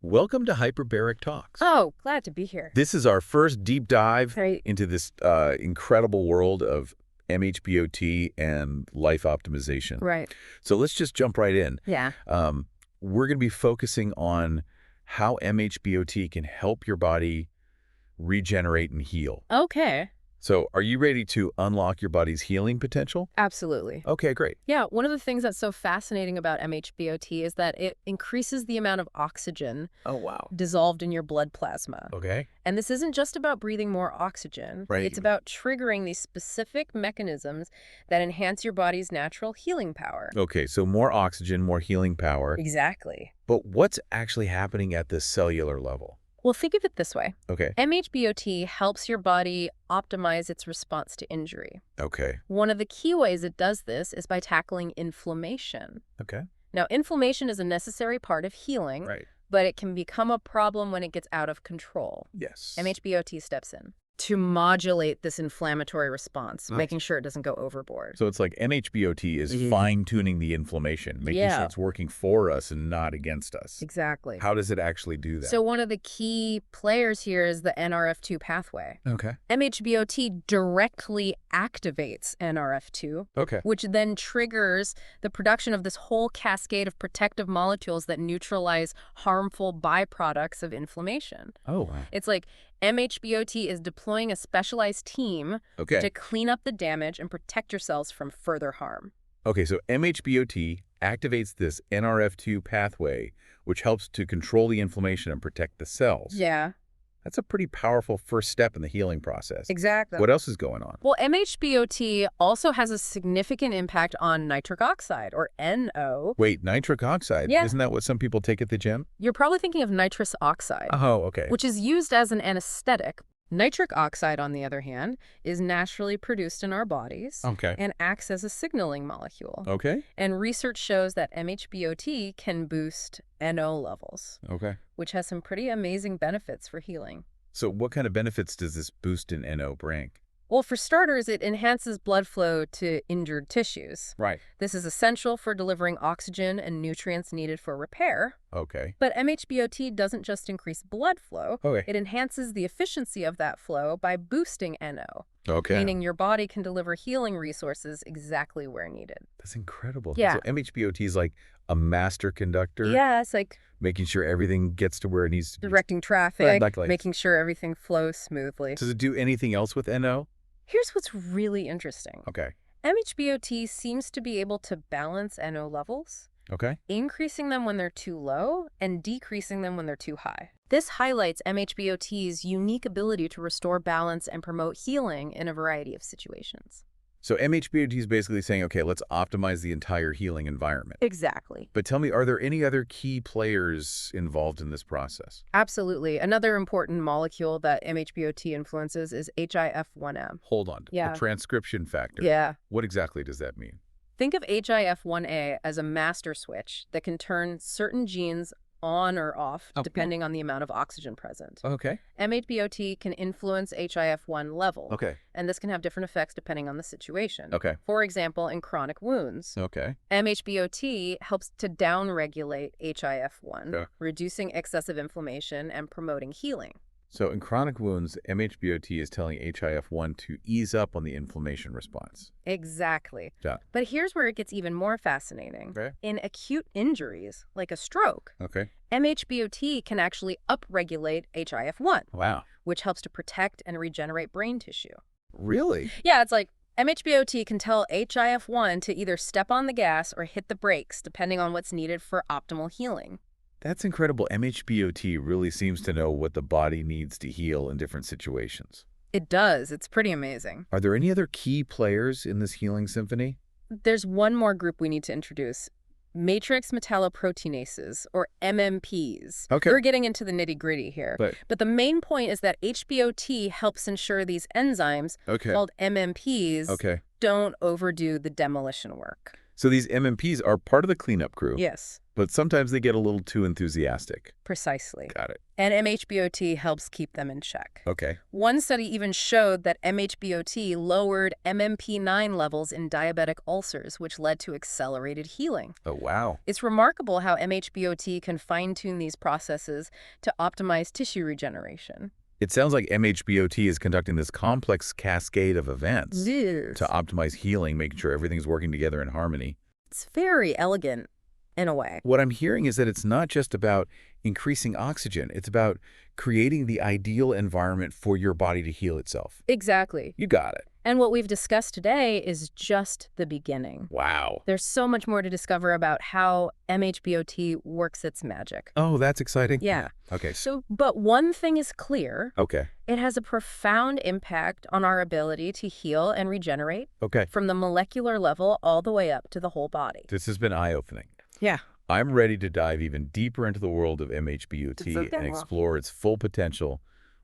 welcome to Hyperbaric Talks. Oh, glad to be here. This is our first deep dive Right. into this incredible world of mHBOT and life optimization. Right. So let's just jump right in. Yeah. We're going to be focusing on how mHBOT can help your body regenerate and heal. Okay. So are you ready to unlock your body's healing potential? Absolutely. Okay, great. Yeah, one of the things that's so fascinating about mHBOT is that it increases the amount of oxygen Oh, wow. dissolved in your blood plasma. Okay. And this isn't just about breathing more oxygen. Right. It's about triggering these specific mechanisms that enhance your body's natural healing power. Okay, so more oxygen, more healing power. Exactly. But what's actually happening at the cellular level? Well, think of it this way. Okay. mHBOT helps your body optimize its response to injury. Okay. One of the key ways it does this is by tackling inflammation. Okay. Now, inflammation is a necessary part of healing, Right. but it can become a problem when it gets out of control. Yes. mHBOT steps in to modulate this inflammatory response, Nice. making sure it doesn't go overboard. So it's like mHBOT is fine-tuning the inflammation, making sure Yeah. it's working for us and not against us. Exactly. How does it actually do that? So one of the key players here is the NRF2 pathway. Okay. mHBOT directly activates NRF2, Okay. which then triggers the production of this whole cascade of protective molecules that neutralize harmful byproducts of inflammation. Oh, wow. It's like mHBOT is deploying a specialized team Okay. to clean up the damage and protect your cells from further harm. Okay, so mHBOT activates this NRF2 pathway, which helps to control the inflammation and protect the cells. Yeah, That's a pretty powerful first step in the healing process. exactly. What else is going on? Well, mHBOT also has a significant impact on nitric oxide, or NO. Wait, nitric oxide? Yeah. Isn't that what some people take at the gym? You're probably thinking of nitrous oxide, Oh, okay. which is used as an anesthetic. Nitric oxide, on the other hand, is naturally produced in our bodies Okay. and acts as a signaling molecule. Okay. And research shows that mHBOT can boost NO levels, Okay. which has some pretty amazing benefits for healing. So what kind of benefits does this boost in NO bring? Well, for starters, it enhances blood flow to injured tissues. Right. This is essential for delivering oxygen and nutrients needed for repair. Okay. But mHBOT doesn't just increase blood flow. Okay. It enhances the efficiency of that flow by boosting NO, Okay. meaning your body can deliver healing resources exactly where needed. That's incredible. Yeah. So mHBOT is like a master conductor, Yeah, it's like making sure everything gets to where it needs to be. directing traffic, Like- making sure everything flows smoothly. Does it do anything else with NO? Here's what's really interesting. Okay. mHBOT seems to be able to balance NO levels, Okay. increasing them when they're too low and decreasing them when they're too high. This highlights mHBOT's unique ability to restore balance and promote healing in a variety of situations. So mHBOT is basically saying, okay, let's optimize the entire healing environment. Exactly. But tell me, are there any other key players involved in this process? Absolutely. Another important molecule that mHBOT influences is HIF-1M. Hold on. Yeah. The transcription factor. Yeah. What exactly does that mean? Think of HIF-1A as a master switch that can turn certain genes on or off Okay. depending on the amount of oxygen present. Okay. mHBOT can influence HIF-1 level, Okay. and this can have different effects depending on the situation. Okay. For example, in chronic wounds, Okay. mHBOT helps to downregulate HIF-1, Yeah. reducing excessive inflammation and promoting healing. So in chronic wounds, mHBOT is telling HIF-1 to ease up on the inflammation response. Exactly. Yeah. But here's where it gets even more fascinating. Okay. In acute injuries, like a stroke, Okay. mHBOT can actually upregulate HIF-1, Wow. which helps to protect and regenerate brain tissue. Really? Yeah, it's like mHBOT can tell HIF-1 to either step on the gas or hit the brakes, depending on what's needed for optimal healing. That's incredible. mHBOT really seems to know what the body needs to heal in different situations. It does. It's pretty amazing. Are there any other key players in this healing symphony? There's one more group we need to introduce. Matrix metalloproteinases, or MMPs. Okay. We're getting into the nitty-gritty here. But the main point is that HBOT helps ensure these enzymes, Okay. called MMPs, Okay. don't overdo the demolition work. So these MMPs are part of the cleanup crew, Yes, but sometimes they get a little too enthusiastic. precisely. Got it. And mHBOT helps keep them in check. Okay. One study even showed that mHBOT lowered MMP9 levels in diabetic ulcers, which led to accelerated healing. Oh, wow. It's remarkable how mHBOT can fine-tune these processes to optimize tissue regeneration. It sounds like mHBOT is conducting this complex cascade of events to optimize healing, making sure everything's working together in harmony. It's very elegant in a way. What I'm hearing is that it's not just about increasing oxygen. It's about creating the ideal environment for your body to heal itself. Exactly. You got it. And what we've discussed today is just the beginning. Wow. There's so much more to discover about how mHBOT works its magic. Oh, that's exciting. Yeah. Okay. But one thing is clear. Okay. It has a profound impact on our ability to heal and regenerate Okay. from the molecular level all the way up to the whole body. This has been eye-opening. Yeah. I'm ready to dive even deeper into the world of mHBOT and explore its full potential.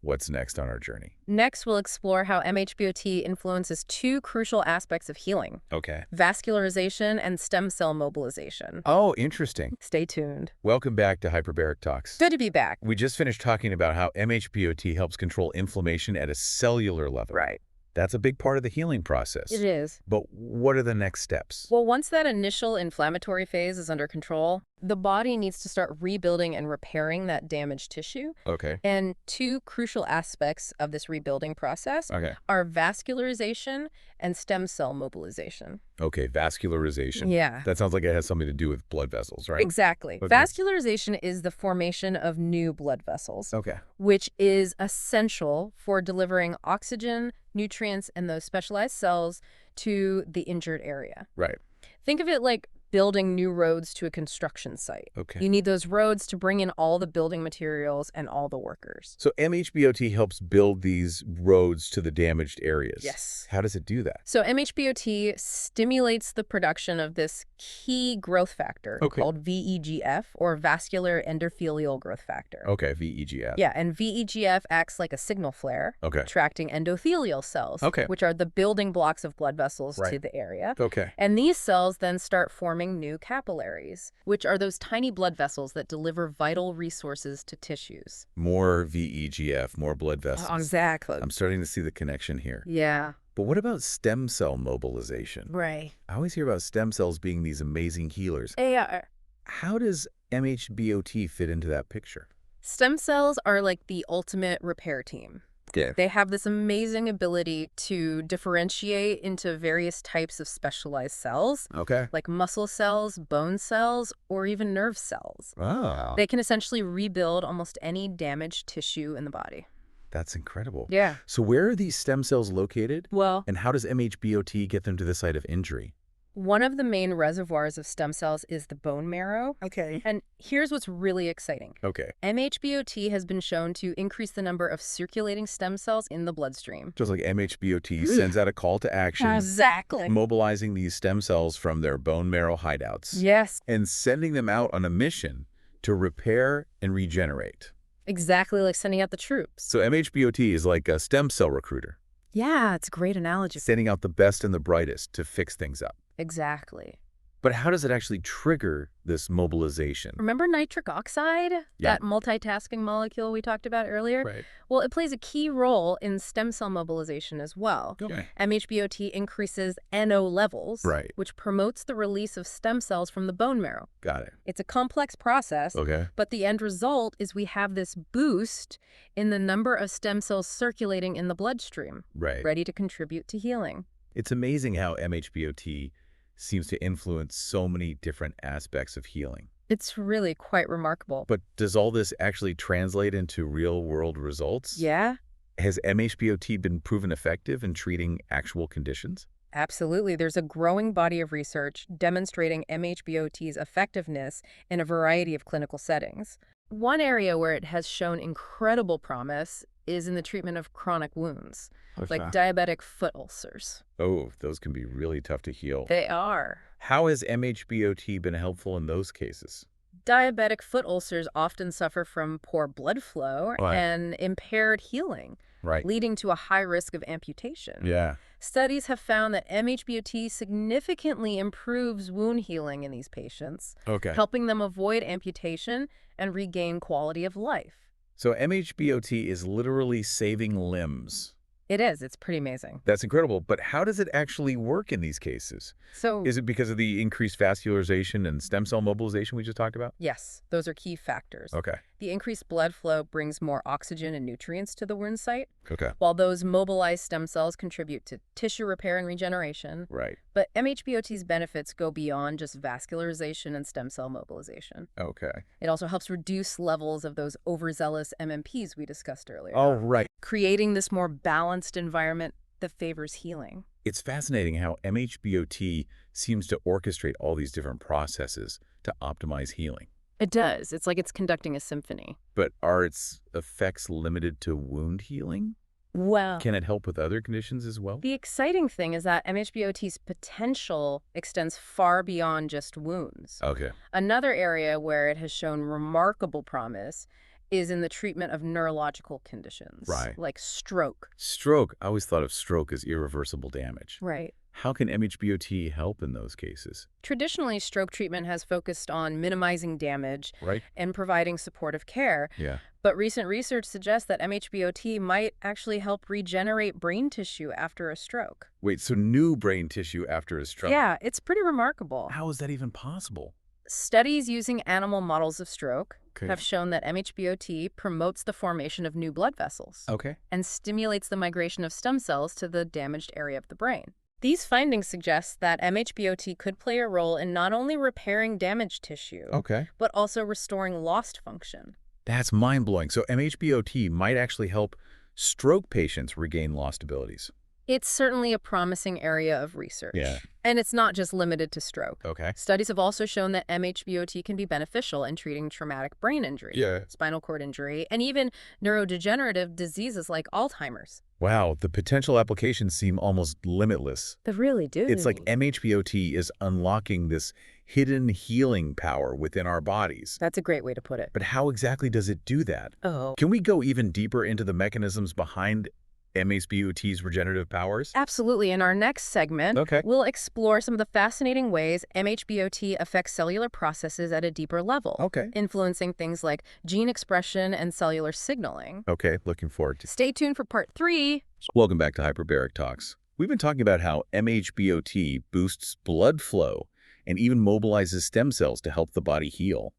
What's next on our journey? Next, we'll explore how mHBOT influences two crucial aspects of healing: Okay. vascularization and stem cell mobilization. Oh, interesting. Stay tuned. Welcome back to Hyperbaric Talks. Good to be back. We just finished talking about how mHBOT helps control inflammation at a cellular level. Right. That's a big part of the healing process. It is. But what are the next steps? Well, once that initial inflammatory phase is under control, the body needs to start rebuilding and repairing that damaged tissue. Okay. And two crucial aspects of this rebuilding process are vascularization and stem cell mobilization. Okay, vascularization. Yeah. That sounds like it has something to do with blood vessels, right? Exactly. Okay. Vascularization is the formation of new blood vessels, Okay. which is essential for delivering oxygen, nutrients, and those specialized cells to the injured area. Right. Think of it like building new roads to a construction site. Okay. You need those roads to bring in all the building materials and all the workers. So mHBOT helps build these roads to the damaged areas. Yes. How does it do that? So mHBOT stimulates the production of this key growth factor called VEGF, or vascular endothelial growth factor. Okay, VEGF. Yeah, and VEGF acts like a signal flare, attracting endothelial cells, which are the building blocks of blood vessels to the area. Okay. And these cells then start forming new capillaries, which are those tiny blood vessels that deliver vital resources to tissues. More VEGF, more blood vessels. Exactly. I'm starting to see the connection here. Yeah. But what about stem cell mobilization? Right. I always hear about stem cells being these amazing healers. Yeah. How does mHBOT fit into that picture? Stem cells are like the ultimate repair team. Yeah. They have this amazing ability to differentiate into various types of specialized cells, like muscle cells, bone cells, or even nerve cells. Oh. They can essentially rebuild almost any damaged tissue in the body. That's incredible. Yeah. So where are these stem cells located? Well, And how does mHBOT get them to the site of injury? one of the main reservoirs of stem cells is the bone marrow. Okay. And here's what's really exciting. Okay. mHBOT has been shown to increase the number of circulating stem cells in the bloodstream. Just like mHBOT sends out a call to action, Exactly. mobilizing these stem cells from their bone marrow hideouts Yes. and sending them out on a mission to repair and regenerate. Exactly like sending out the troops. So mHBOT is like a stem cell recruiter, Yeah, it's a great analogy. sending out the best and the brightest to fix things up. Exactly. But how does it actually trigger this mobilization? Remember nitric oxide? Yeah. That multitasking molecule we talked about earlier? Right. Well, it plays a key role in stem cell mobilization as well. Okay. mHBOT increases NO levels, Right. which promotes the release of stem cells from the bone marrow. Got it. It's a complex process, Okay. but the end result is we have this boost in the number of stem cells circulating in the bloodstream, Right. ready to contribute to healing. It's amazing how mHBOT seems to influence so many different aspects of healing. It's really quite remarkable. But does all this actually translate into real-world results? Yeah, Has mHBOT been proven effective in treating actual conditions? absolutely. There's a growing body of research demonstrating mHBOT's effectiveness in a variety of clinical settings. One area where it has shown incredible promise is in the treatment of chronic wounds, like diabetic foot ulcers. Oh, those can be really tough to heal. They are. How has mHBOT been helpful in those cases? Diabetic foot ulcers often suffer from poor blood flow Right. and impaired healing, Right. leading to a high risk of amputation. Yeah. Studies have found that mHBOT significantly improves wound healing in these patients, Okay. helping them avoid amputation and regain quality of life. So mHBOT is literally saving limbs. It is. It's pretty amazing. That's incredible. But how does it actually work in these cases? So, Is it because of the increased vascularization and stem cell mobilization we just talked about? yes, those are key factors. Okay. The increased blood flow brings more oxygen and nutrients to the wound site, Okay. while those mobilized stem cells contribute to tissue repair and regeneration. Right. But mHBOT's benefits go beyond just vascularization and stem cell mobilization. Okay. It also helps reduce levels of those overzealous MMPs we discussed earlier, All right. creating this more balanced environment that favors healing. It's fascinating how mHBOT seems to orchestrate all these different processes to optimize healing. It does. It's like it's conducting a symphony. But are its effects limited to wound healing? Well, Can it help with other conditions as well? the exciting thing is that mHBOT's potential extends far beyond just wounds. Okay. Another area where it has shown remarkable promise is in the treatment of neurological conditions, Right. like stroke. Stroke. I always thought of stroke as irreversible damage. Right. How can mHBOT help in those cases? Traditionally, stroke treatment has focused on minimizing damage Right? and providing supportive care, Yeah. but recent research suggests that mHBOT might actually help regenerate brain tissue after a stroke. Wait, so new brain tissue after a stroke? Yeah, it's pretty remarkable. How is that even possible? Studies using animal models of stroke Okay. have shown that mHBOT promotes the formation of new blood vessels Okay. and stimulates the migration of stem cells to the damaged area of the brain. These findings suggest that mHBOT could play a role in not only repairing damaged tissue, Okay. but also restoring lost function. That's mind-blowing. So mHBOT might actually help stroke patients regain lost abilities. It's certainly a promising area of research. Yeah. And it's not just limited to stroke. Okay. Studies have also shown that mHBOT can be beneficial in treating traumatic brain injury, Yeah. spinal cord injury, and even neurodegenerative diseases like Alzheimer's. Wow, the potential applications seem almost limitless. They really do. It's like mHBOT is unlocking this hidden healing power within our bodies. That's a great way to put it. But how exactly does it do that? Oh. Can we go even deeper into the mechanisms behind mHBOT's regenerative powers? Absolutely. In our next segment, Okay. we'll explore some of the fascinating ways mHBOT affects cellular processes at a deeper level, Okay. influencing things like gene expression and cellular signaling. Okay, looking forward to. Stay tuned for part 3. Welcome back to Hyperbaric Talks. We've been talking about how mHBOT boosts blood flow and even mobilizes stem cells to help the body heal.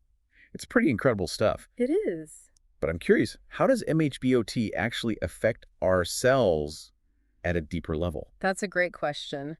It's pretty incredible stuff. It is. But I'm curious, how does mHBOT actually affect our cells at a deeper level? That's a great question.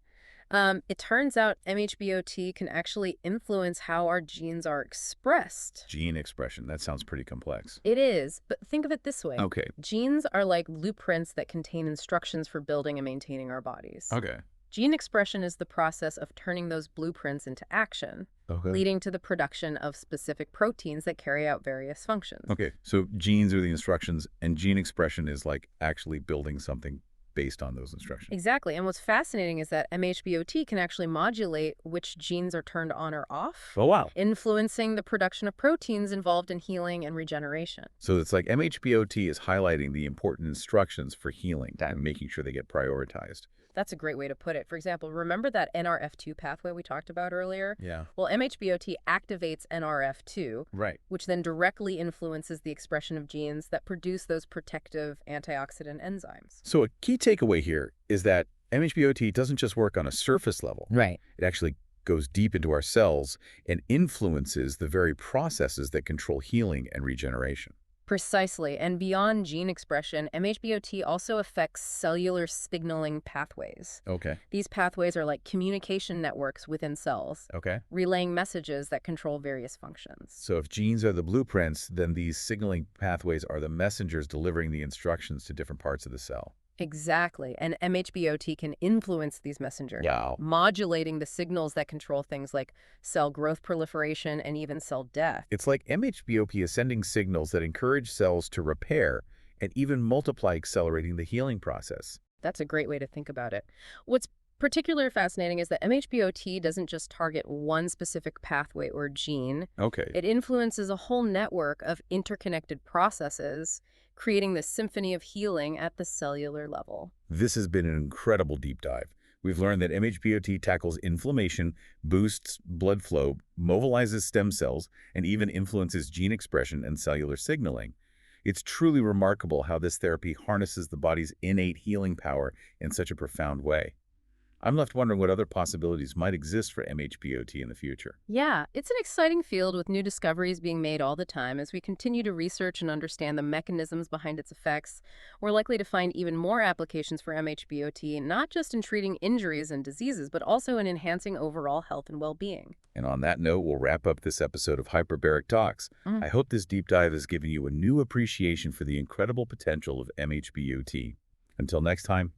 It turns out mHBOT can actually influence how our genes are expressed. Gene expression, that sounds pretty complex. It is, but think of it this way. Okay. Genes are like blueprints that contain instructions for building and maintaining our bodies. Okay. Gene expression is the process of turning those blueprints into action, Okay. leading to the production of specific proteins that carry out various functions. Okay, so genes are the instructions, and gene expression is like actually building something based on those instructions. Exactly. And what's fascinating is that mHBOT can actually modulate which genes are turned on or off, Oh, wow. influencing the production of proteins involved in healing and regeneration. So it's like mHBOT is highlighting the important instructions for healing and making sure they get prioritized. That's a great way to put it. For example, remember that NRF2 pathway we talked about earlier? Yeah. Well, mHBOT activates NRF2, Right. which then directly influences the expression of genes that produce those protective antioxidant enzymes. So a key takeaway here is that mHBOT doesn't just work on a surface level. Right. It actually goes deep into our cells and influences the very processes that control healing and regeneration. Precisely. And beyond gene expression, mHBOT also affects cellular signaling pathways. Okay. These pathways are like communication networks within cells, Okay. relaying messages that control various functions. So if genes are the blueprints, then these signaling pathways are the messengers delivering the instructions to different parts of the cell. Exactly. And mHBOT can influence these messengers, Yeah. modulating the signals that control things like cell growth proliferation and even cell death. It's like mHBOT is sending signals that encourage cells to repair and even multiply, accelerating the healing process. That's a great way to think about it. What's particularly fascinating is that mHBOT doesn't just target one specific pathway or gene. Okay. It influences a whole network of interconnected processes, creating this symphony of healing at the cellular level. This has been an incredible deep dive. We've learned that mHBOT tackles inflammation, boosts blood flow, mobilizes stem cells, and even influences gene expression and cellular signaling. It's truly remarkable how this therapy harnesses the body's innate healing power in such a profound way. I'm left wondering what other possibilities might exist for mHBOT in the future. Yeah, it's an exciting field with new discoveries being made all the time. As we continue to research and understand the mechanisms behind its effects, we're likely to find even more applications for mHBOT, not just in treating injuries and diseases, but also in enhancing overall health and well-being. And on that note, we'll wrap up this episode of Hyperbaric Talks. I hope this deep dive has given you a new appreciation for the incredible potential of mHBOT. Until next time.